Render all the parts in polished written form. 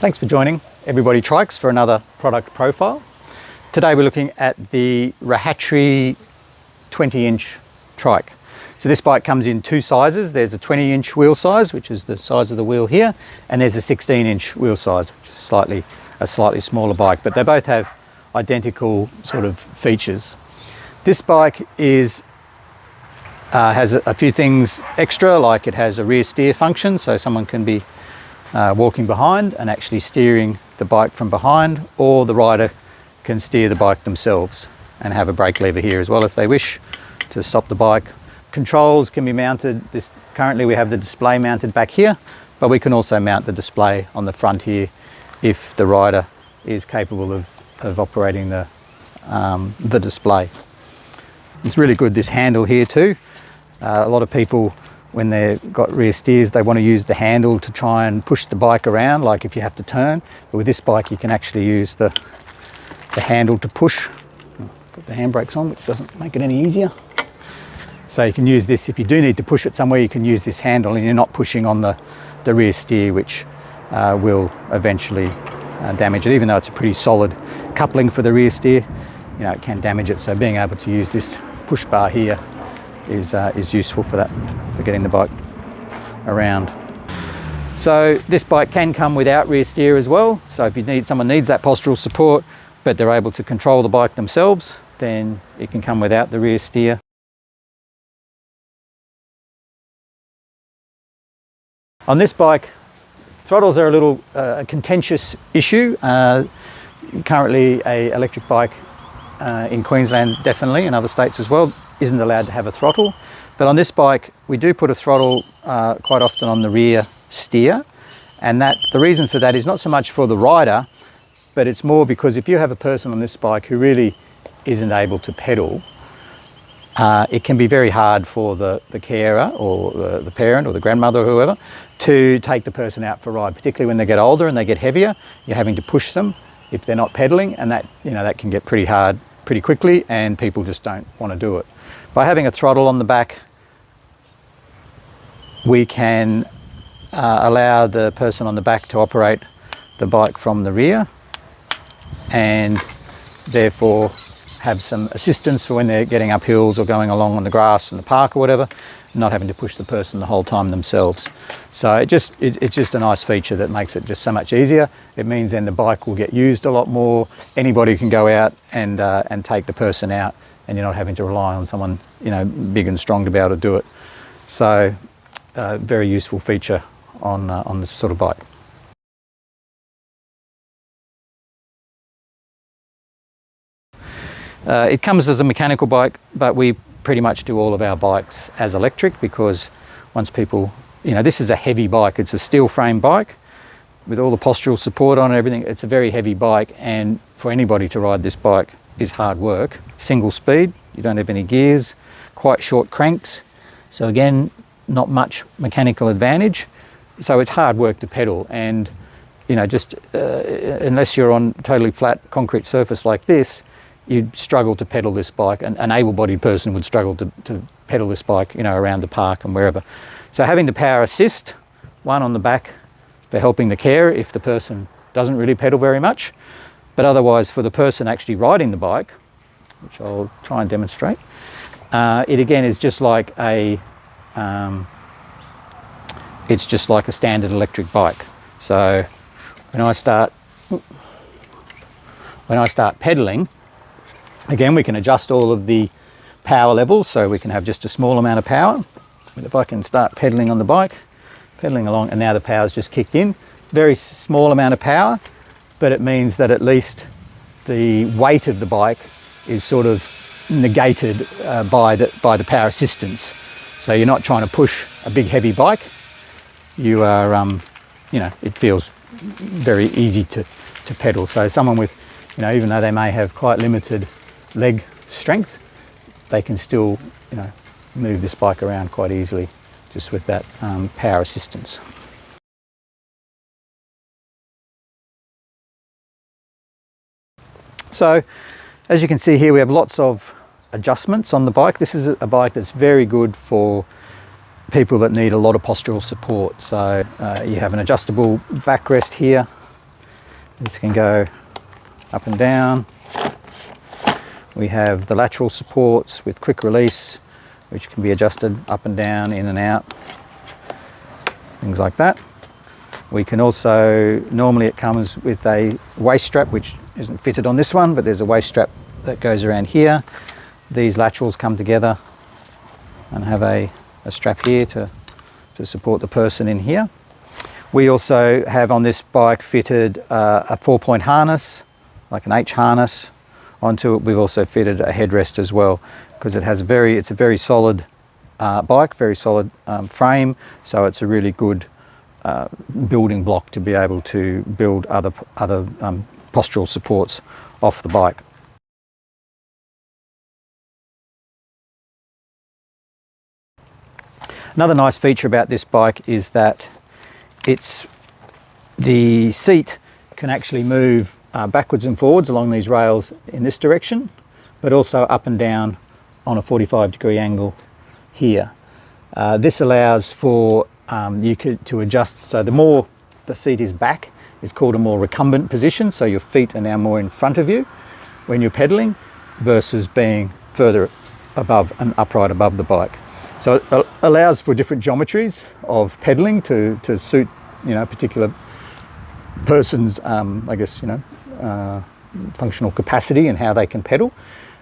Thanks for joining everybody Trikes for another product profile. Today we're looking at the Rehatri 20-inch Trike. So this bike comes in two sizes. There's a 20-inch wheel size, which is the size of the wheel here, and there's a 16-inch wheel size, which is a slightly smaller bike, but they both have identical sort of features. This bike has a few things extra, like it has a rear steer function, so someone can be walking behind and actually steering the bike from behind, or the rider can steer the bike themselves and have a brake lever here as well if they wish to stop the bike. Controls can be mounted. Currently we have the display mounted back here, but we can also mount the display on the front here if the rider is capable of operating the display. It's really good, this handle here too. A lot of people, when they've got rear steers, they want to use the handle to try and push the bike around, like if you have to turn. But with this bike, you can actually use the handle to push. Put the handbrakes on, which doesn't make it any easier. So you can use this, if you do need to push it somewhere, you can use this handle and you're not pushing on the rear steer, which will eventually damage it. Even though it's a pretty solid coupling for the rear steer, it can damage it. So being able to use this push bar here is useful for that, for getting the bike around. So this bike can come without rear steer as well. So if someone needs that postural support, but they're able to control the bike themselves, then it can come without the rear steer. On this bike, throttles are a little contentious issue. Currently, an electric bike in Queensland, definitely, and other states as well, isn't allowed to have a throttle. But on this bike, we do put a throttle quite often on the rear steer. And the reason for that is not so much for the rider, but it's more because if you have a person on this bike who really isn't able to pedal, it can be very hard for the carer or the parent or the grandmother or whoever to take the person out for a ride, particularly when they get older and they get heavier. You're having to push them if they're not pedaling, and that can get pretty hard pretty quickly, and people just don't want to do it. By having a throttle on the back, we can allow the person on the back to operate the bike from the rear, and therefore have some assistance for when they're getting up hills or going along on the grass in the park or whatever, not having to push the person the whole time themselves. So it's just a nice feature that makes it just so much easier. It means then the bike will get used a lot more. Anybody can go out and take the person out, and you're not having to rely on someone big and strong to be able to do it. So very useful feature on this sort of bike. It comes as a mechanical bike, but we pretty much do all of our bikes as electric, because once people, this is a heavy bike. It's a steel frame bike with all the postural support on and everything. It's a very heavy bike, and for anybody to ride this bike is hard work. Single speed, you don't have any gears, quite short cranks. So again, not much mechanical advantage. So it's hard work to pedal, and unless you're on totally flat concrete surface like this, you'd struggle to pedal this bike. An able-bodied person would struggle to pedal this bike, around the park and wherever. So having the power assist, one on the back for helping the carer if the person doesn't really pedal very much, but otherwise for the person actually riding the bike, which I'll try and demonstrate, it again is just like it's just like a standard electric bike. So when I start pedaling, again, we can adjust all of the power levels, so we can have just a small amount of power. If I can start pedaling on the bike, pedaling along, and now the power's just kicked in. Very small amount of power, but it means that at least the weight of the bike is sort of negated by the power assistance. So you're not trying to push a big heavy bike. You are, it feels very easy to pedal. So someone with, even though they may have quite limited leg strength, they can still move this bike around quite easily just with that power assistance. So as you can see here, we have lots of adjustments on the bike. This is a bike that's very good for people that need a lot of postural support. So you have an adjustable backrest here This can go up and down. We have the lateral supports with quick release, which can be adjusted up and down, in and out, things like that. We can also, normally it comes with a waist strap, which isn't fitted on this one, but there's a waist strap that goes around here. These laterals come together and have a strap here to support the person in here. We also have on this bike fitted a 4-point harness, like an H harness. Onto it, we've also fitted a headrest as well, because it's a very solid bike, very solid frame, so it's a really good building block to be able to build other postural supports off the bike. Another nice feature about this bike is that the seat can actually move backwards and forwards along these rails in this direction, but also up and down on a 45-degree angle here. This allows for you to adjust, so the more the seat is back, it's called a more recumbent position, so your feet are now more in front of you when you're pedaling versus being further above and upright above the bike. So it allows for different geometries of pedaling to suit, you know, particular person's, I guess, you know, functional capacity and how they can pedal,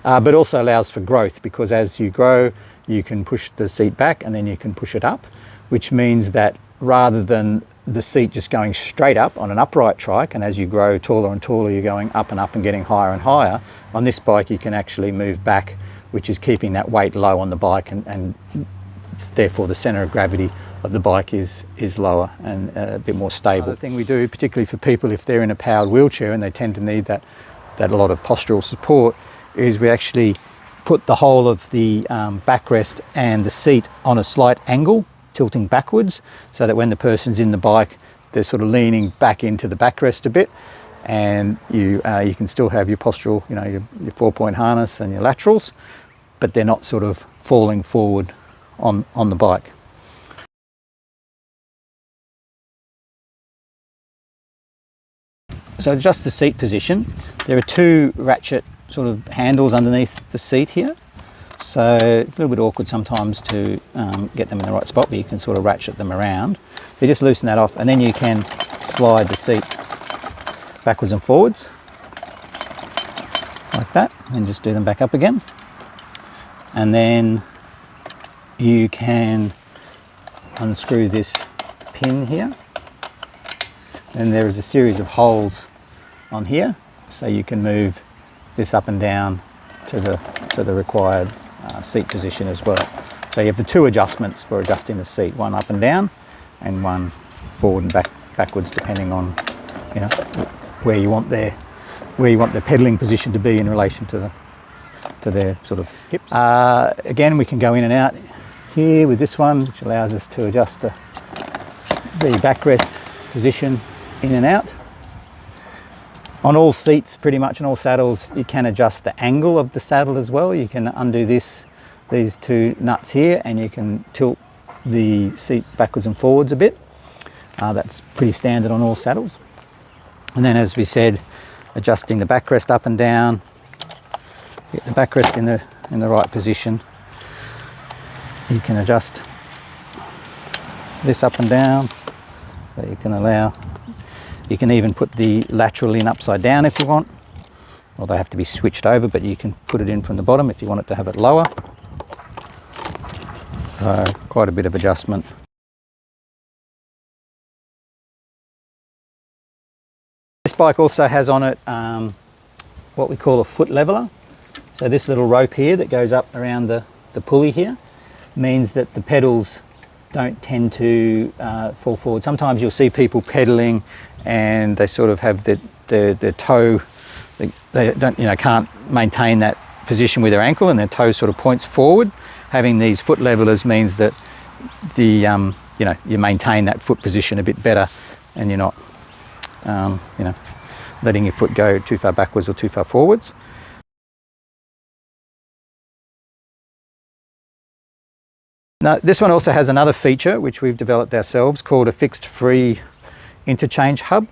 but also allows for growth, because as you grow you can push the seat back and then you can push it up, which means that rather than the seat just going straight up on an upright trike, and as you grow taller and taller you're going up and getting higher and higher, on this bike you can actually move back, which is keeping that weight low on the bike, and therefore the centre of gravity of the bike is lower and a bit more stable. The thing we do, particularly for people if they're in a powered wheelchair and they tend to need that a lot of postural support, is we actually put the whole of the backrest and the seat on a slight angle, tilting backwards, so that when the person's in the bike they're sort of leaning back into the backrest a bit, and you can still have your postural, you know, your 4-point harness and your laterals, but they're not sort of falling forward on the bike. So to adjust the seat position, there are 2 ratchet sort of handles underneath the seat here. So it's a little bit awkward sometimes to get them in the right spot, but you can sort of ratchet them around. So you just loosen that off, and then you can slide the seat backwards and forwards like that, and just do them back up again. And then you can unscrew this pin here, and there is a series of holes on here, so you can move this up and down to the required seat position as well. So you have the 2 adjustments for adjusting the seat, one up and down and one forward and backwards, depending on, you know, where you want their pedaling position to be in relation to their sort of hips. Again, we can go in and out here with this one, which allows us to adjust the backrest position in and out. On all seats, pretty much on all saddles, you can adjust the angle of the saddle as well. You can undo these 2 nuts here, and you can tilt the seat backwards and forwards a bit. That's pretty standard on all saddles. And then, as we said, adjusting the backrest up and down, get the backrest in the right position. You can adjust this up and down, so you can allow. You can even put the lateral in upside down if you want, or they have to be switched over, but you can put it in from the bottom if you want it to have it lower. So quite a bit of adjustment. This bike also has on it what we call a foot leveler. So this little rope here that goes up around the pulley here means that the pedals don't tend to fall forward. Sometimes you'll see people pedaling and they sort of have their toe, they don't, you know, can't maintain that position with their ankle, and their toe sort of points forward. Having these foot levelers means that you know, you maintain that foot position a bit better, and you're not you know, letting your foot go too far backwards or too far forwards. Now, this one also has another feature which we've developed ourselves called a fixed free interchange hub.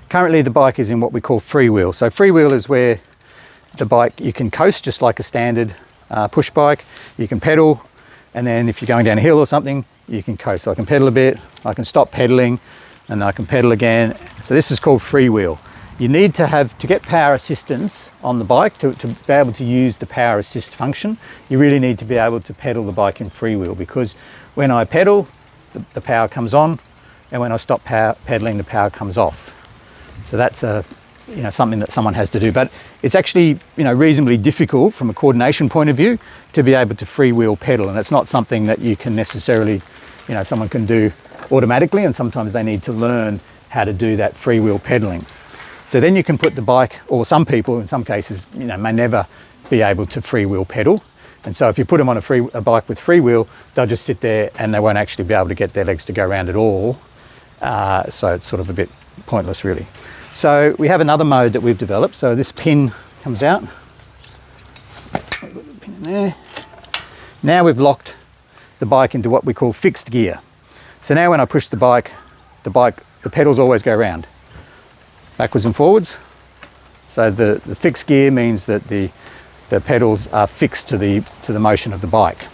Currently the bike is in what we call freewheel. So freewheel is where the bike, you can coast just like a standard push bike. You can pedal, and then if you're going down a hill or something, you can coast. So I can pedal a bit, I can stop pedaling, and I can pedal again. So this is called freewheel. You need to get power assistance on the bike to be able to use the power assist function. You really need to be able to pedal the bike in freewheel, because when I pedal, the power comes on, and when I stop pedaling, the power comes off. So that's something that someone has to do. But it's actually reasonably difficult from a coordination point of view to be able to freewheel pedal, and it's not something that you can necessarily, someone can do automatically, and sometimes they need to learn how to do that freewheel pedaling. So then you can put the bike, or some people in some cases, may never be able to freewheel pedal. And so if you put them on a bike with freewheel, they'll just sit there and they won't actually be able to get their legs to go around at all. So it's sort of a bit pointless really. So we have another mode that we've developed. So this pin comes out. Put the pin in there. Now we've locked the bike into what we call fixed gear. So now when I push the bike, the pedals always go round, backwards and forwards. So the fixed gear means that the pedals are fixed to the motion of the bike.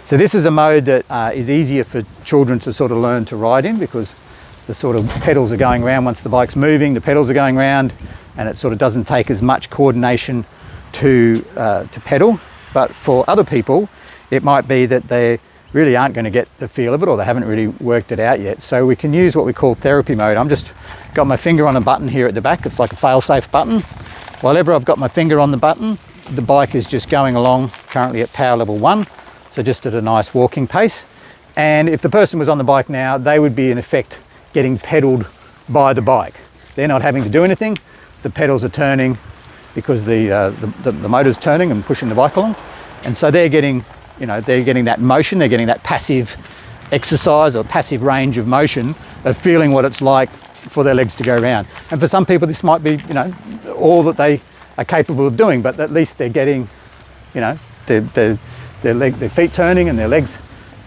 So this is a mode that is easier for children to sort of learn to ride in, because the sort of pedals are going around. Once the bike's moving, the pedals are going around, and it sort of doesn't take as much coordination to pedal. But for other people, it might be that they really aren't going to get the feel of it, or they haven't really worked it out yet. So we can use what we call therapy mode. I'm just got my finger on a button here at the back. It's like a fail-safe button. Whenever I've got my finger on the button, the bike is just going along, currently at power level 1, so just at a nice walking pace. And if the person was on the bike now, they would be in effect getting pedaled by the bike. They're not having to do anything. The pedals are turning because the motor's turning and pushing the bike along. And so they're getting, they're getting that motion, they're getting that passive exercise or passive range of motion of feeling what it's like for their legs to go around. And for some people, this might be, all that they are capable of doing, but at least they're getting, their feet turning and their legs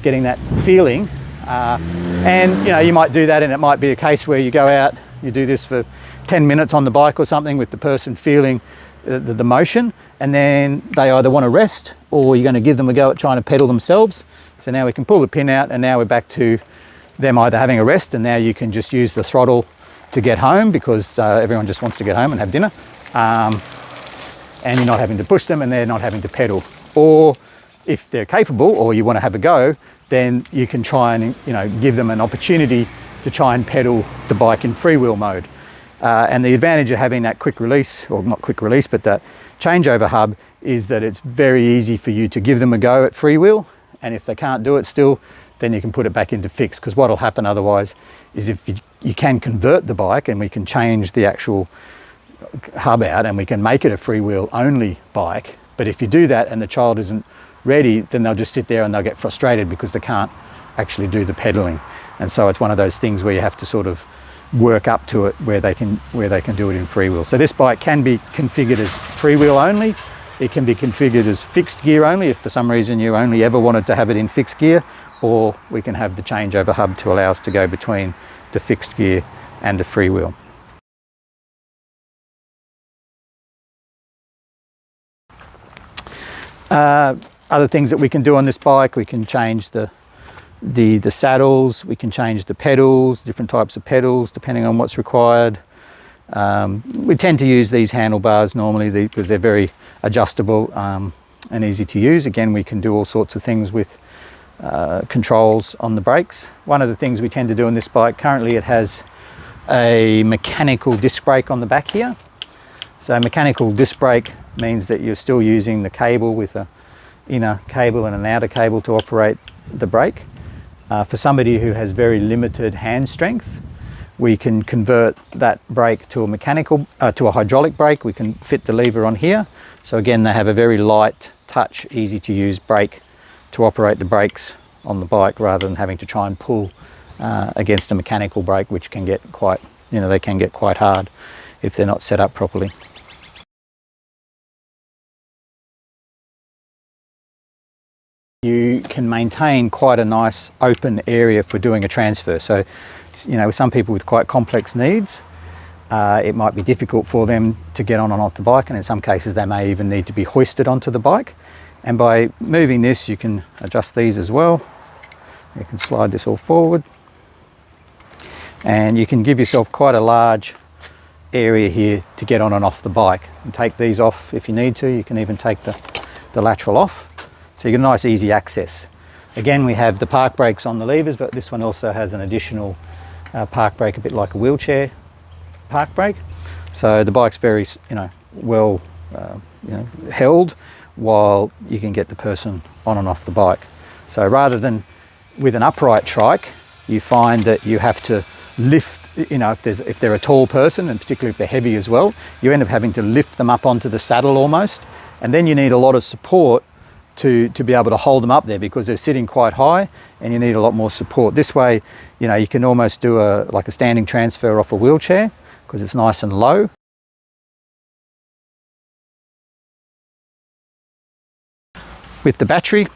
getting that feeling. And you might do that, and it might be a case where you go out, you do this for 10 minutes on the bike or something with the person feeling the motion, and then they either want to rest, or you're going to give them a go at trying to pedal themselves. So now we can pull the pin out, and now we're back to them either having a rest, and now you can just use the throttle to get home, because everyone just wants to get home and have dinner, and you're not having to push them and they're not having to pedal. Or if they're capable, or you want to have a go, then you can try and give them an opportunity to try and pedal the bike in freewheel mode. And the advantage of having that quick release, or not quick release, but that changeover hub, is that it's very easy for you to give them a go at freewheel, and if they can't do it still, then you can put it back into fixed. Because what will happen otherwise is, if you can convert the bike, and we can change the actual hub out and we can make it a freewheel only bike, but if you do that and the child isn't ready, then they'll just sit there and they'll get frustrated because they can't actually do the pedaling. And so it's one of those things where you have to sort of work up to it where they can do it in freewheel. So this bike can be configured as freewheel only. It can be configured as fixed gear only if for some reason you only ever wanted to have it in fixed gear, or we can have the changeover hub to allow us to go between the fixed gear and the freewheel. Other things that we can do on this bike, we can change the saddles, we can change the pedals, different types of pedals depending on what's required. We tend to use these handlebars normally because they're very adjustable and easy to use. Again, we can do all sorts of things with controls on the brakes. One of the things we tend to do on this bike, currently it has a mechanical disc brake on the back here. So mechanical disc brake means that you're still using the cable with an inner cable and an outer cable to operate the brake. For somebody who has very limited hand strength, we can convert that brake to a hydraulic brake. We can fit the lever on here. So again, they have a very light touch, easy to use brake to operate the brakes on the bike, rather than having to try and pull against a mechanical brake, which can get quite, they can get quite hard if they're not set up properly. You can maintain quite a nice open area for doing a transfer. So, some people with quite complex needs, it might be difficult for them to get on and off the bike, and in some cases they may even need to be hoisted onto the bike. And by moving this, you can adjust these as well. You can slide this all forward, and you can give yourself quite a large area here to get on and off the bike, and take these off if you need to. You can even take the lateral off, so you get a nice easy access. Again, we have the park brakes on the levers, but this one also has an additional park brake, a bit like a wheelchair park brake. So the bike's very, well, held while you can get the person on and off the bike. So rather than with an upright trike, you find that you have to lift, if they're a tall person, and particularly if they're heavy as well, you end up having to lift them up onto the saddle almost, and then you need a lot of support to be able to hold them up there, because they're sitting quite high and you need a lot more support. This way, you can almost do like a standing transfer off a wheelchair, because it's nice and low. With the battery,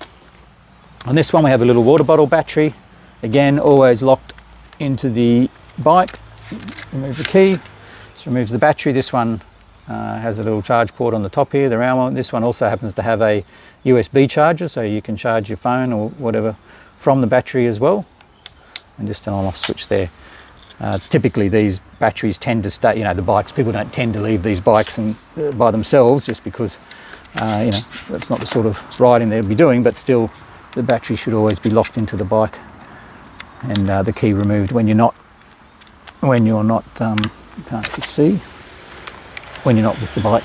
on this one we have a little water bottle battery. Again, always locked into the bike. Remove the key, this removes the battery. This one has a little charge port on the top here, the round one. This one also happens to have a USB charger, so you can charge your phone or whatever from the battery as well. And just an on-off switch there. Typically these batteries tend to stay, the bikes, people don't tend to leave these bikes by themselves, just because, that's not the sort of riding they'll be doing, but still the battery should always be locked into the bike, and the key removed when you're not, can't you see, when you're not with the bike.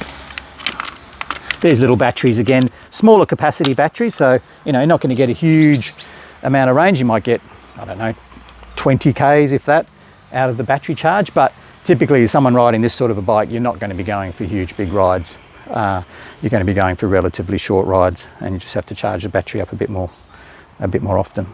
These little batteries, again, smaller capacity batteries, so you're not going to get a huge amount of range. You might get, 20 k's if that, out of the battery charge, but typically someone riding this sort of a bike, you're not going to be going for huge big rides. You're going to be going for relatively short rides, and you just have to charge the battery up a bit more often.